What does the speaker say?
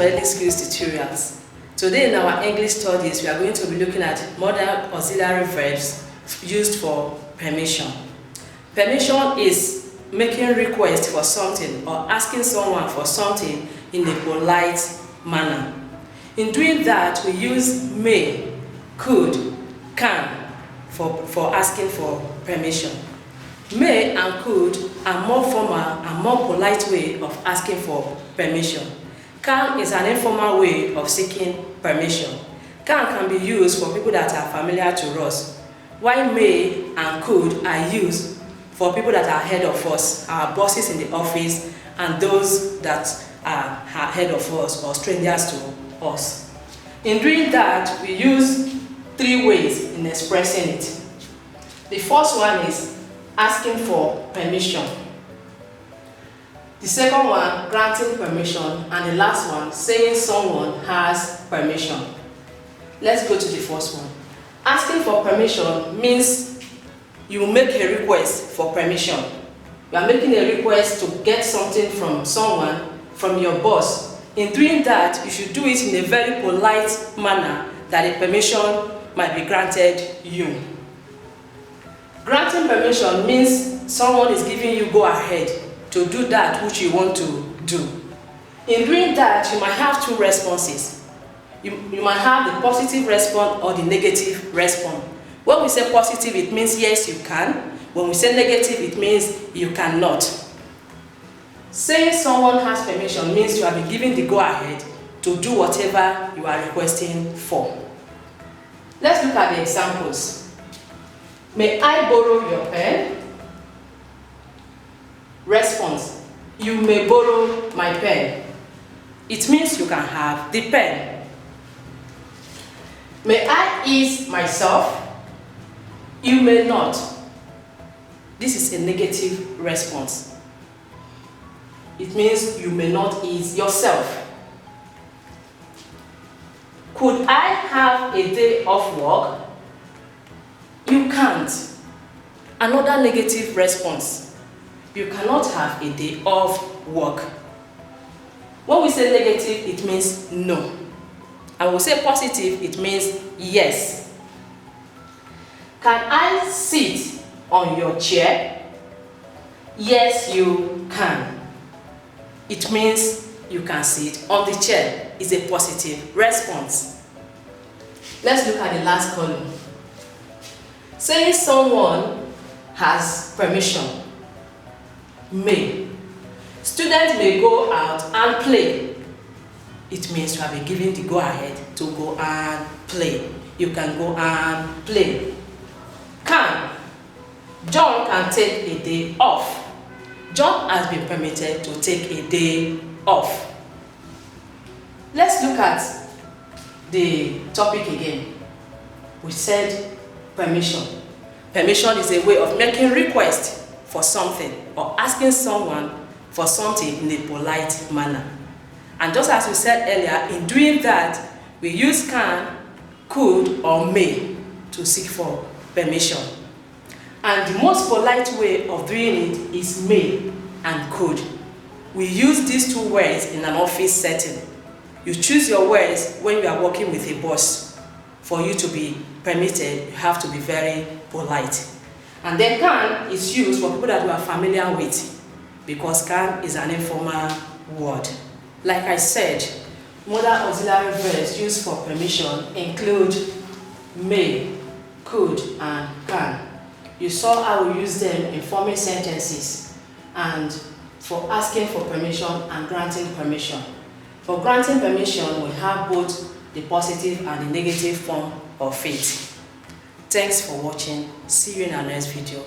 modeling skills tutorials. Today in our English studies, we are going to be looking at modal auxiliary verbs used for permission. Permission is making request for something or asking someone for something in a polite manner. In doing that, we use may, could, can for asking for permission. May and could are more formal and more polite way of asking for permission. Can is an informal way of seeking permission. Can be used for people that are familiar to us, while may and could are used for people that are ahead of us, our bosses in the office, and those that are ahead of us or strangers to us. In doing that, we use three ways in expressing it. The first one is asking for permission. The second one, granting permission, and the last one, saying someone has permission. Let's go to the first one. Asking for permission means you make a request for permission. You are making a request to get something from someone, from your boss. In doing that, you should do it in a very polite manner that the permission might be granted you. Granting permission means someone is giving you go ahead to do that which you want to do. In doing that, you might have two responses. You might have the positive response or the negative response. When we say positive, it means yes, you can. When we say negative, it means you cannot. Saying someone has permission means you have been given the go ahead to do whatever you are requesting for. Let's look at the examples. May I borrow your pen? Response: you may borrow my pen. It means you can have the pen. May I ease myself? You may not. This is a negative response. It means you may not ease yourself. Could I have a day off work? You can't. Another negative response. You cannot have a day off work. When we say negative, it means no. And when we say positive, it means yes. Can I sit on your chair? Yes, you can. It means you can sit on the chair. It's a positive response. Let's look at the last column. Saying someone has permission. May. Students may go out and play. It means you have been given the go ahead to go and play. You can go and play. Can. John can take a day off. John has been permitted to take a day off. Let's look at the topic again. We said permission. Permission is a way of making request for something or asking someone for something in a polite manner. And just as we said earlier, in doing that, we use can, could, or may to seek for permission. And the most polite way of doing it is may and could. We use these two words in an office setting. You choose your words when you are working with a boss. For you to be permitted, you have to be very polite. And then can is used for people that you are familiar with, because can is an informal word. Like I said, modal auxiliary verbs used for permission include may, could, and can. You saw how we use them in forming sentences and for asking for permission and granting permission. For granting permission, we have both the positive and the negative form of it. Thanks for watching. See you in our next video.